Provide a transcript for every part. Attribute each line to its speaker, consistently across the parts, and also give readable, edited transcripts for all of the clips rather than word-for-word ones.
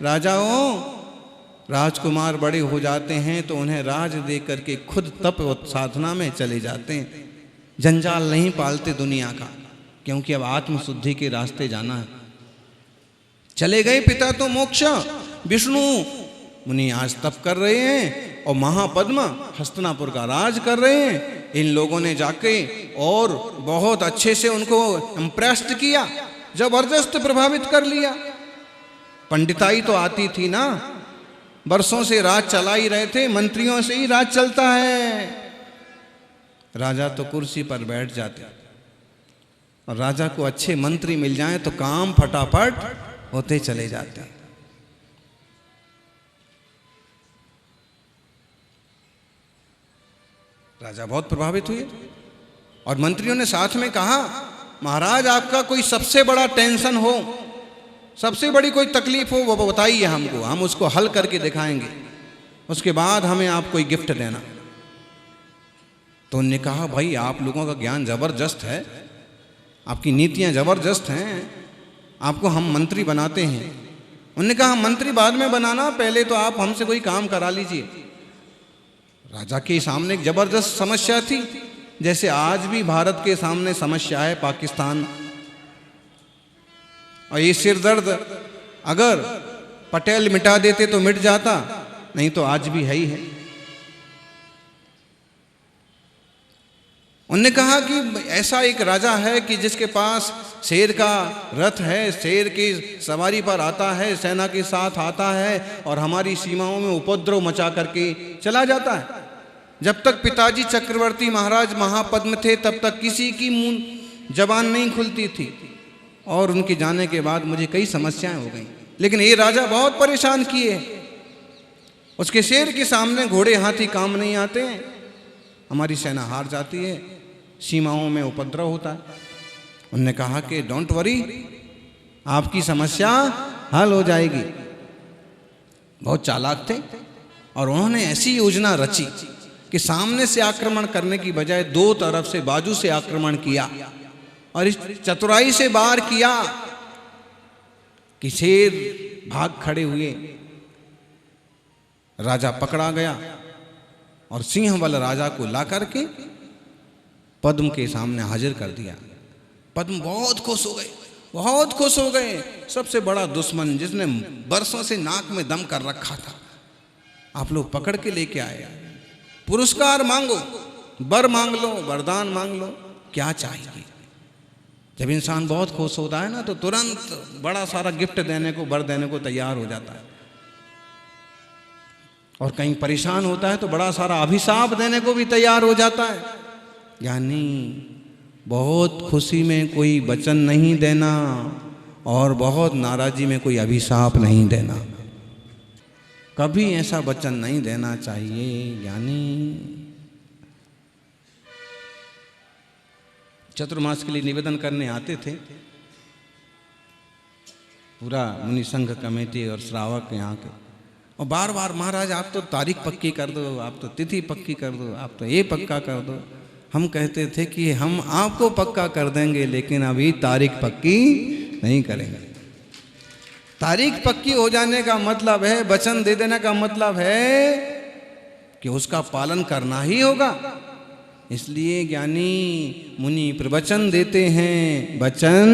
Speaker 1: राजाओं, राजकुमार बड़े हो जाते हैं तो उन्हें राज दे करके खुद तप और साधना में चले जाते हैं। जंजाल नहीं पालते दुनिया का, क्योंकि अब आत्मशुद्धि के रास्ते जाना है। चले गए पिता तो मोक्ष, विष्णु मुनि आज तप कर रहे हैं और महापद्म हस्तिनापुर का राज कर रहे हैं। इन लोगों ने जाके और बहुत अच्छे से उनको इम्प्रेस्ड किया, जबरदस्त प्रभावित कर लिया। पंडिताई तो आती थी ना, बरसों से राज चला ही रहे थे, मंत्रियों से ही राज चलता है। राजा तो कुर्सी पर बैठ जाते, और राजा को अच्छे मंत्री मिल जाएं तो काम फटाफट होते चले जाते। राजा बहुत प्रभावित हुए और मंत्रियों ने साथ में कहा, महाराज आपका कोई सबसे बड़ा टेंशन हो, सबसे बड़ी कोई तकलीफ हो, वो बताइए हमको, हम उसको हल करके दिखाएंगे, उसके बाद हमें आप कोई गिफ्ट देना। तो उन्होंने कहा, भाई आप लोगों का ज्ञान जबरदस्त है, आपकी नीतियां जबरदस्त हैं, आपको हम मंत्री बनाते हैं। उन्होंने कहा, मंत्री बाद में बनाना, पहले तो आप हमसे कोई काम करा लीजिए। राजा के सामने एक जबरदस्त समस्या थी, जैसे आज भी भारत के सामने समस्या है पाकिस्तान। और ये सिर दर्द अगर पटेल मिटा देते तो मिट जाता, नहीं तो आज भी है ही है। उन्होंने कहा कि ऐसा एक राजा है कि जिसके पास शेर का रथ है, शेर की सवारी पर आता है, सेना के साथ आता है और हमारी सीमाओं में उपद्रव मचा करके चला जाता है। जब तक पिताजी चक्रवर्ती महाराज महापद्म थे तब तक किसी की मुंह जबान नहीं खुलती थी, और उनके जाने के बाद मुझे कई समस्याएं हो गई। लेकिन ये राजा बहुत परेशान किए, उसके शेर के सामने घोड़े हाथी काम नहीं आते, हमारी सेना हार जाती है, सीमाओं में उपद्रव होता है। उन्होंने कहा कि डोंट वरी, आपकी समस्या हल हो जाएगी। बहुत चालाक थे और उन्होंने ऐसी योजना रची कि सामने से आक्रमण करने की बजाय दो तरफ से बाजू से आक्रमण किया, और इस चतुराई से बाहर किया कि शेर भाग खड़े हुए, राजा पकड़ा गया और सिंह बल राजा को ला करके पद्म के सामने हाजिर कर दिया। पद्म बहुत खुश हो गए, बहुत खुश हो गए। सबसे बड़ा दुश्मन जिसने बरसों से नाक में दम कर रखा था, आप लोग पकड़ के लेके आए। पुरस्कार मांगो, वर मांग लो, वरदान मांग लो, क्या चाहिए। जब इंसान बहुत खुश होता है ना तो तुरंत बड़ा सारा गिफ्ट देने को, वर देने को तैयार हो जाता है, और कहीं परेशान होता है तो बड़ा सारा अभिशाप देने को भी तैयार हो जाता है। यानी बहुत खुशी में कोई वचन नहीं देना और बहुत नाराजी में कोई अभिशाप नहीं देना, कभी ऐसा वचन नहीं देना चाहिए। यानी चतुर्मास के लिए निवेदन करने आते थे पूरा मुनि संघ कमेटी और श्रावक यहाँ के, और बार बार, महाराज आप तो तारीख पक्की कर दो, आप तो तिथि पक्की कर दो, आप तो ये पक्का कर दो। हम कहते थे कि हम आपको पक्का कर देंगे, लेकिन अभी तारीख पक्की नहीं करेंगे। तारीख पक्की हो जाने का मतलब है, वचन दे देने का मतलब है कि उसका पालन करना ही होगा। इसलिए ज्ञानी मुनि प्रवचन देते हैं, वचन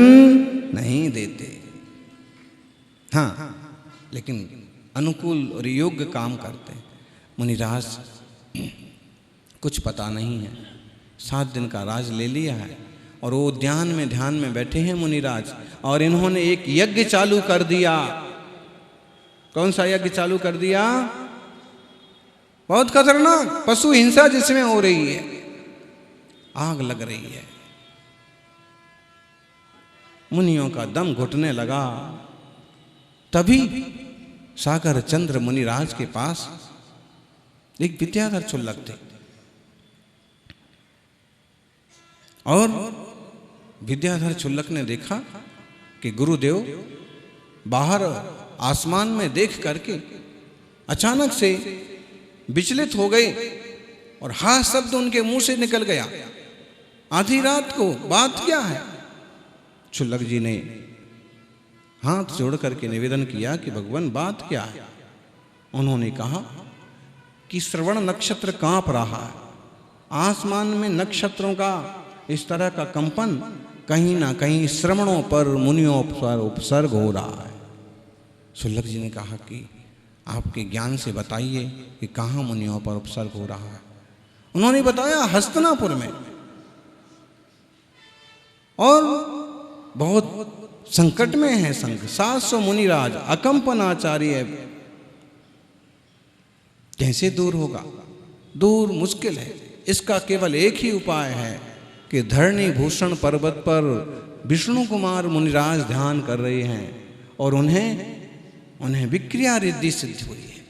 Speaker 1: नहीं देते। हाँ, लेकिन अनुकूल और योग्य काम करते हैं। मुनिराज कुछ पता नहीं है, 7 दिन का राज ले लिया है और वो ध्यान में बैठे हैं मुनिराज, और इन्होंने एक यज्ञ चालू कर दिया। कौन सा यज्ञ चालू कर दिया? बहुत खतरनाक, पशु हिंसा जिसमें हो रही है, आग लग रही है, मुनियों का दम घुटने लगा। तभी सागर चंद्र मुनिराज के पास एक विद्याधर क्षुल्लक थे, और विद्याधर क्षुल्लक ने देखा कि गुरुदेव बाहर आसमान में देख करके अचानक से विचलित हो गए और हा शब्द उनके मुंह से निकल गया। आधी रात को, बात क्या है? क्षुल्लक जी ने हाथ जोड़ करके निवेदन किया कि भगवान बात क्या है? उन्होंने कहा कि श्रवण नक्षत्र कांप रहा है, आसमान में नक्षत्रों का इस तरह का कंपन, कहीं ना कहीं श्रवणों पर, मुनियों पर उपसर्ग हो रहा है। क्षुल्लक जी ने कहा कि आपके ज्ञान से बताइए कि कहाँ मुनियों पर उपसर्ग हो रहा है। उन्होंने बताया हस्तिनापुर में, और बहुत संकट में है संघ। 700 मुनिराज, अकंपनाचार्य, कैसे दूर होगा? दूर मुश्किल है। इसका केवल एक ही उपाय है कि धरणी भूषण पर्वत पर विष्णु कुमार मुनिराज ध्यान कर रहे हैं और उन्हें विक्रिया रिद्धि सिद्ध हुई है।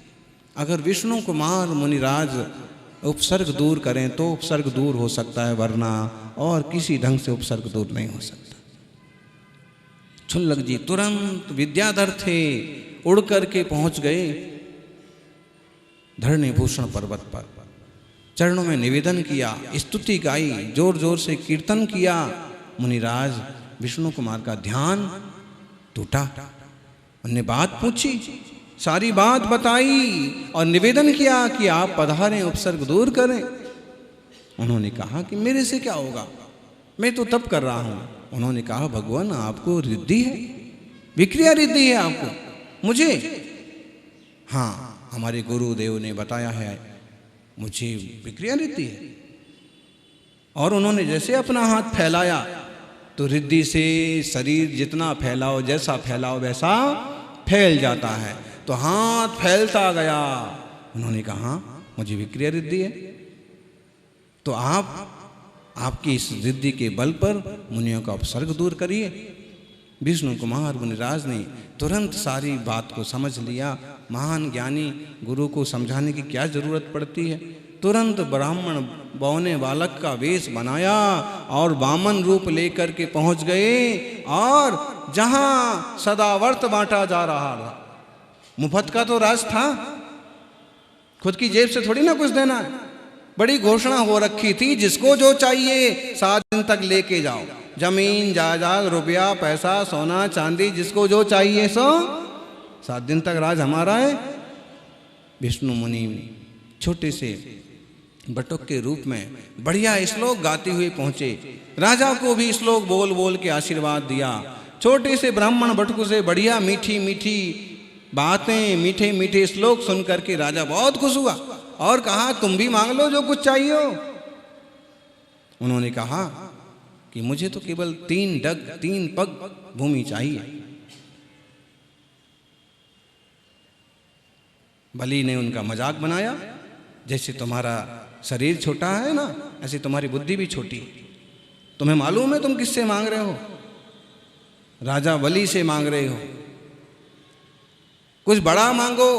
Speaker 1: अगर विष्णु कुमार मुनिराज उपसर्ग दूर करें तो उपसर्ग दूर हो सकता है, वरना और किसी ढंग से उपसर्ग दूर नहीं हो सकता। क्षुल्लक जी तुरंत विद्याधर थे, उड़ करके पहुंच गए धरणी भूषण पर्वत पर, चरणों में निवेदन किया, स्तुति गाई, जोर जोर से कीर्तन किया। मुनिराज विष्णु कुमार का ध्यान टूटा। उन्होंने बात पूछी, सारी बात बताई और निवेदन किया कि आप पधारें, उपसर्ग दूर करें। उन्होंने कहा कि मेरे से क्या होगा, मैं तो तप कर रहा हूं। उन्होंने कहा भगवान आपको रिद्धि है, विक्रिया रिद्धि है आपको। मुझे? हाँ, हमारे गुरुदेव ने बताया है, मुझे विक्रिया रिद्धि है। और उन्होंने जैसे अपना हाथ फैलाया तो रिद्धि से शरीर जितना फैलाओ, जैसा फैलाओ वैसा फैल जाता है। तो हाथ फैलता गया। उन्होंने कहा मुझे विक्रिया रिद्धि है। तो आपकी इस रिद्धि के बल पर मुनियों का उपसर्ग दूर करिए। विष्णु कुमार मुनिराज ने तुरंत सारी बात को समझ लिया। महान ज्ञानी गुरु को समझाने की क्या जरूरत पड़ती है। तुरंत ब्राह्मण बौने बालक का वेश बनाया और वामन रूप लेकर के पहुंच गए। और जहां सदावर्त बांटा जा रहा था, मुफ्त का तो राज था, खुद की जेब से थोड़ी ना कुछ देना है। बड़ी घोषणा हो रखी थी, जिसको जो चाहिए 7 दिन तक लेके जाओ, जमीन जायदाद, रुपया पैसा, सोना चांदी, जिसको जो चाहिए सो 7 दिन तक राज हमारा है। विष्णु मुनि छोटे से बटुक के रूप में बढ़िया श्लोक गाते हुए पहुंचे। राजा को भी श्लोक बोल बोल के आशीर्वाद दिया। छोटे से ब्राह्मण बटुक से बढ़िया मीठी मीठी बातें, मीठे मीठे श्लोक सुन करके राजा बहुत खुश हुआ और कहा तुम भी मांग लो जो कुछ चाहिए हो। उन्होंने कहा कि मुझे तो केवल 3 पग भूमि चाहिए। बलि ने उनका मजाक बनाया, जैसे तुम्हारा शरीर छोटा है ना, ऐसे तुम्हारी बुद्धि भी छोटी। तुम्हें मालूम है तुम किससे मांग रहे हो? राजा बलि से मांग रहे हो। कुछ बड़ा मांगो।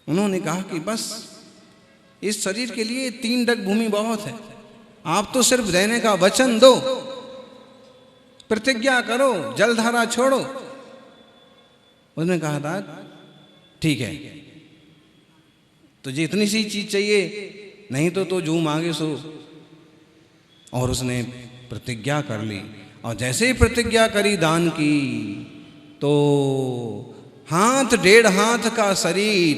Speaker 1: उन्होंने कहा कि बस इस शरीर के लिए 3 डग भूमि बहुत है। आप तो सिर्फ देने का वचन दो, प्रतिज्ञा करो, जलधारा छोड़ो। उसने कहा था ठीक है, तुझे इतनी सी चीज चाहिए, नहीं तो जो मांगे सो। और उसने प्रतिज्ञा कर ली। और जैसे ही प्रतिज्ञा करी दान की, तो 1.5 हाथ का शरीर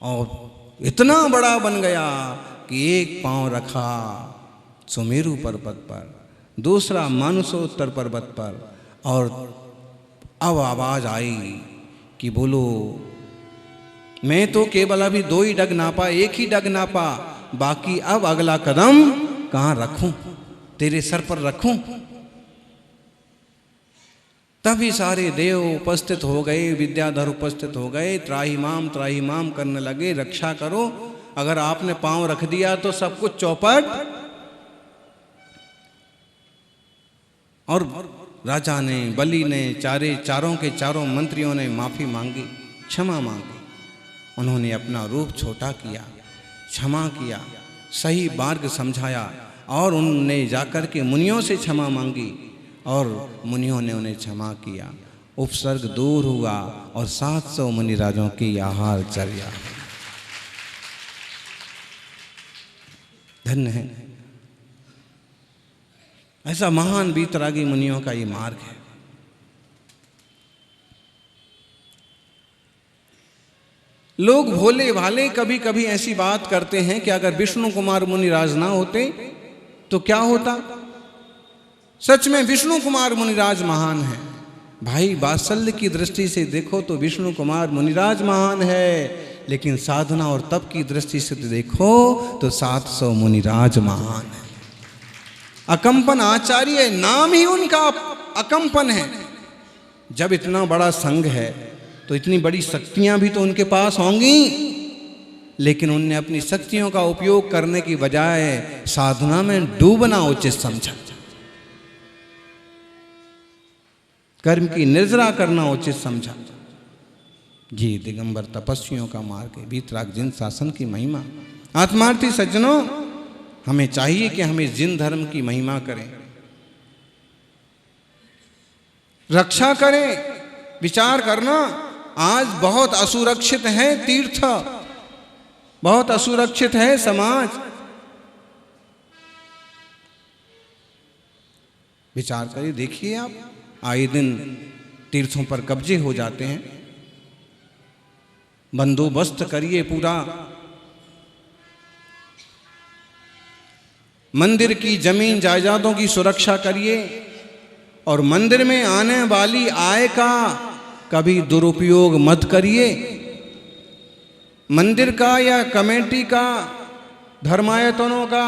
Speaker 1: और इतना बड़ा बन गया कि एक पांव रखा सुमेरु पर्वत पर, दूसरा मानसोत्तर पर्वत पर। और अब आवाज आई कि बोलो, मैं तो केवल अभी 2 ही डग नापा, 1 ही डग नापा, बाकी अब अगला कदम कहाँ रखूं, तेरे सर पर रखूं। तभी सारे देव उपस्थित हो गए, विद्याधर उपस्थित हो गए, त्राहिमाम त्राहिमाम करने लगे, रक्षा करो। अगर आपने पांव रख दिया तो सब कुछ चौपट। और राजा ने, बलि ने, चारों के चारों मंत्रियों ने माफी मांगी, क्षमा मांगी। उन्होंने अपना रूप छोटा किया, क्षमा किया, सही मार्ग समझाया। और उन्होंने जाकर के मुनियों से क्षमा मांगी और मुनियों ने उन्हें क्षमा किया। उपसर्ग दूर हुआ और 700 मुनिराजों की आहार चर्या। धन्य है। ऐसा महान वीतरागी मुनियों का ये मार्ग है। लोग भोले भाले कभी कभी ऐसी बात करते हैं कि अगर विष्णु कुमार मुनिराज ना होते तो क्या होता। सच में विष्णु कुमार मुनिराज महान है भाई। वात्सल्य की दृष्टि से देखो तो विष्णु कुमार मुनिराज महान है, लेकिन साधना और तप की दृष्टि से देखो तो 700 मुनिराज महान है। अकंपन आचार्य नाम ही उनका अकंपन है। जब इतना बड़ा संघ है तो इतनी बड़ी शक्तियां भी तो उनके पास होंगी, लेकिन उनने अपनी शक्तियों का उपयोग करने की बजाय साधना में डूबना उचित समझा, कर्म की निर्जरा करना उचित समझा। जी दिगंबर तपस्वियों का मार्ग है, वीतराग जिन शासन की महिमा। आत्मार्थी सज्जनों, हमें चाहिए कि हम इस जिन धर्म की महिमा करें, रक्षा करें। विचार करना, आज बहुत असुरक्षित है तीर्थ, बहुत असुरक्षित है समाज। विचार करिए, देखिए आप, आए दिन तीर्थों पर कब्जे हो जाते हैं। बंदोबस्त करिए पूरा, मंदिर की जमीन जायदादों की सुरक्षा करिए, और मंदिर में आने वाली आय का कभी दुरुपयोग मत करिए। मंदिर का या कमेटी का, धर्मायतनों का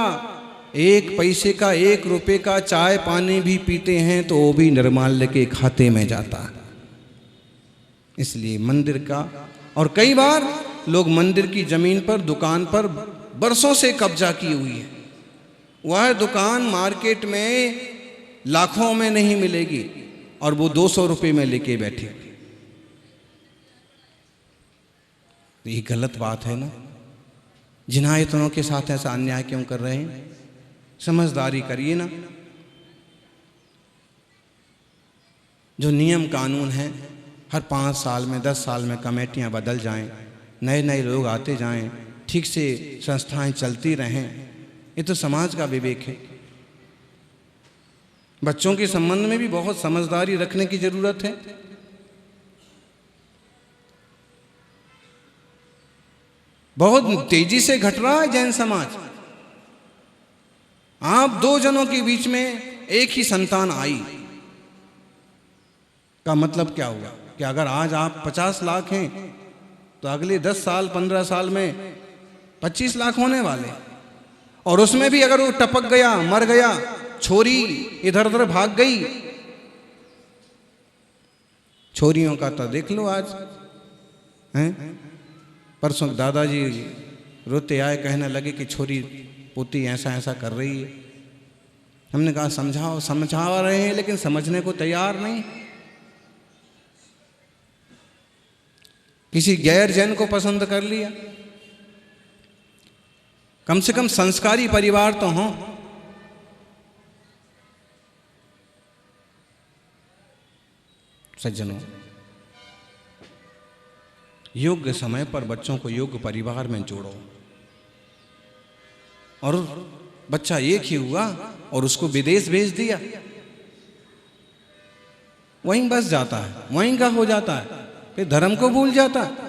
Speaker 1: 1 पैसे का, 1 रुपए का चाय पानी भी पीते हैं तो वो भी निर्माल्य के खाते में जाता है। इसलिए मंदिर का, और कई बार लोग मंदिर की जमीन पर, दुकान पर बरसों से कब्जा की हुई है। वह दुकान मार्केट में लाखों में नहीं मिलेगी और वो 200 रुपये में लेके बैठे। ये गलत बात है ना। जिनायतनों के साथ ऐसा अन्याय क्यों कर रहे हैं? समझदारी करिए ना। जो नियम कानून है, हर 5 साल में 10 साल में कमेटियां बदल जाएं, नए नए लोग आते जाएं, ठीक से संस्थाएं चलती रहें, ये तो समाज का विवेक है। बच्चों के संबंध में भी बहुत समझदारी रखने की जरूरत है। बहुत तेजी से घट रहा है जैन समाज। आप 2 जनों के बीच में एक ही संतान आई का मतलब क्या हुआ कि अगर आज आप 50 लाख हैं तो अगले 10 साल 15 साल में 25 लाख होने वाले, और उसमें भी अगर वो टपक गया, मर गया, छोरी इधर उधर भाग गई। छोरियों का तो देख लो आज हैं। परसों दादाजी रोते आए, कहने लगे कि छोरी पोती ऐसा ऐसा कर रही है। हमने कहा समझाओ, समझा रहे हैं लेकिन समझने को तैयार नहीं। किसी गैर जैन को पसंद कर लिया। कम से कम संस्कारी परिवार तो हों। सज्जनों, योग्य समय पर बच्चों को योग्य परिवार में जोड़ो। और बच्चा एक ही हुआ और उसको विदेश भेज दिया, वहीं बस जाता है, वहीं का हो जाता है, फिर धर्म को भूल जाता है।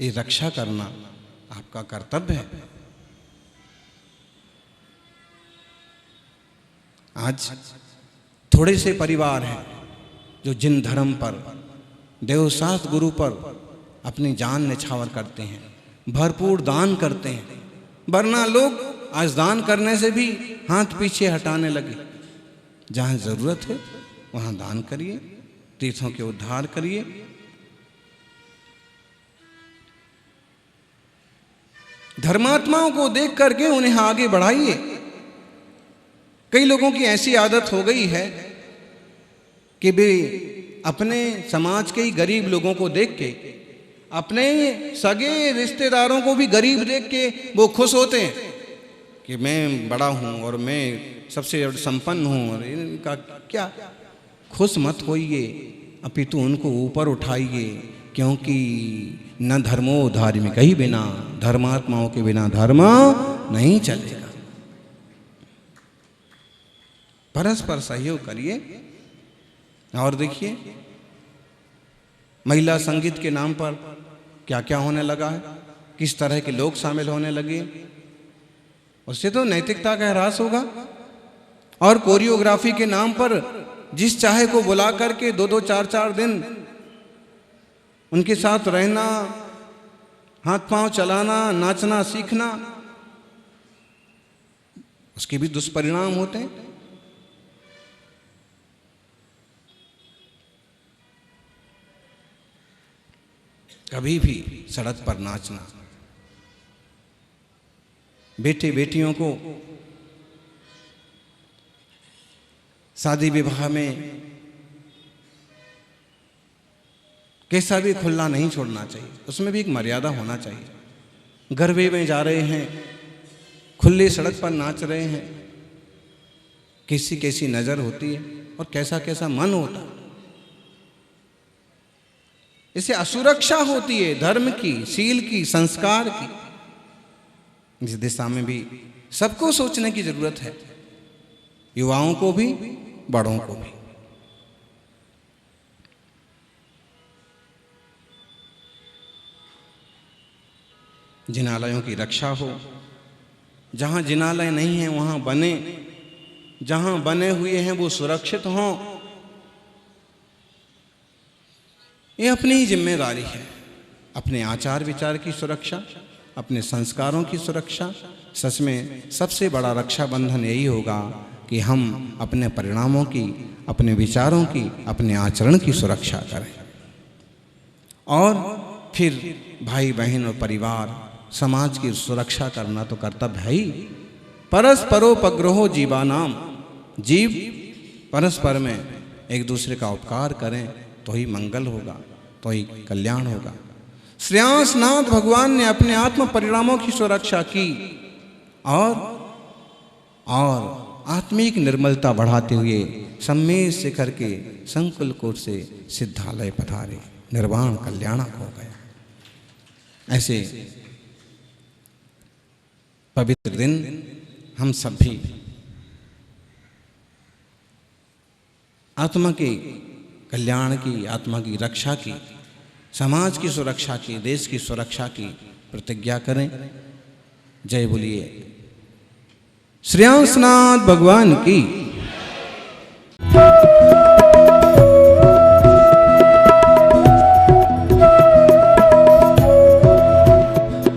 Speaker 1: ये रक्षा करना आपका कर्तव्य है। आज थोड़े से परिवार हैं जो जिन धर्म पर, देवशास्त्र गुरु पर अपनी जान निछावर करते हैं, भरपूर दान करते हैं। वरना लोग आज दान करने से भी हाथ पीछे हटाने लगे। जहाँ जरूरत है वहाँ दान करिए, तीर्थों के उद्धार करिए। धर्मात्माओं को देख करके उन्हें आगे बढ़ाइए। कई लोगों की ऐसी आदत हो गई है कि वे अपने समाज के ही गरीब लोगों को देख के, अपने सगे रिश्तेदारों को भी गरीब देख के वो खुश होते हैं कि मैं बड़ा हूँ और मैं सबसे संपन्न हूँ। और इनका क्या, खुश मत होइए, अपितु उनको ऊपर उठाइए क्योंकि न धर्मो धार्मिक ही बिना, धर्मात्माओं के बिना धर्म नहीं चलेगा। परस्पर सहयोग करिए। और देखिए महिला संगीत के नाम पर क्या क्या होने लगा है, किस तरह के लोग शामिल होने लगे। उससे तो नैतिकता का ह्रास होगा। और कोरियोग्राफी के नाम पर जिस चाहे को बुला करके 2-2, 4-4 दिन उनके साथ रहना, हाथ पांव चलाना, नाचना सीखना, उसके भी दुष्परिणाम होते हैं। कभी भी सड़क पर नाचना, बेटे बेटियों को शादी विवाह में कैसा भी खुला नहीं छोड़ना चाहिए, उसमें भी एक मर्यादा होना चाहिए। गरबे में जा रहे हैं, खुले सड़क पर नाच रहे हैं, कैसी कैसी नज़र होती है और कैसा कैसा मन होता है। इससे असुरक्षा होती है धर्म की, शील की, संस्कार की। इस दिशा में भी सबको सोचने की जरूरत है, युवाओं को भी, बड़ों को भी। जिनालयों की रक्षा हो, जहां जिनालय नहीं है वहां बने, जहां बने हुए हैं वो सुरक्षित हों। ये अपनी ही जिम्मेदारी है, अपने आचार विचार की सुरक्षा, अपने संस्कारों की सुरक्षा। सच में सबसे बड़ा रक्षा बंधन यही होगा कि हम अपने परिणामों की, अपने विचारों की, अपने आचरण की सुरक्षा करें। और फिर भाई बहन और परिवार, समाज की सुरक्षा करना तो कर्तव्य है ही। परस्परोपग्रहो जीवानाम, जीव परस्पर में एक दूसरे का उपकार करें तो ही मंगल होगा, तो ही कल्याण होगा। श्रेयांसनाथ भगवान ने अपने आत्म परिणामों की सुरक्षा की और आत्मिक निर्मलता बढ़ाते हुए सम्मेद शिखर के संकुल कोट से सिद्धालय पधारे, निर्वाण कल्याणक हो गया। ऐसे पवित्र दिन हम सब भी आत्मा के कल्याण की, आत्मा की रक्षा की, समाज की सुरक्षा की, देश की सुरक्षा की प्रतिज्ञा करें। जय बोलिए श्रेयांसनाथ भगवान की।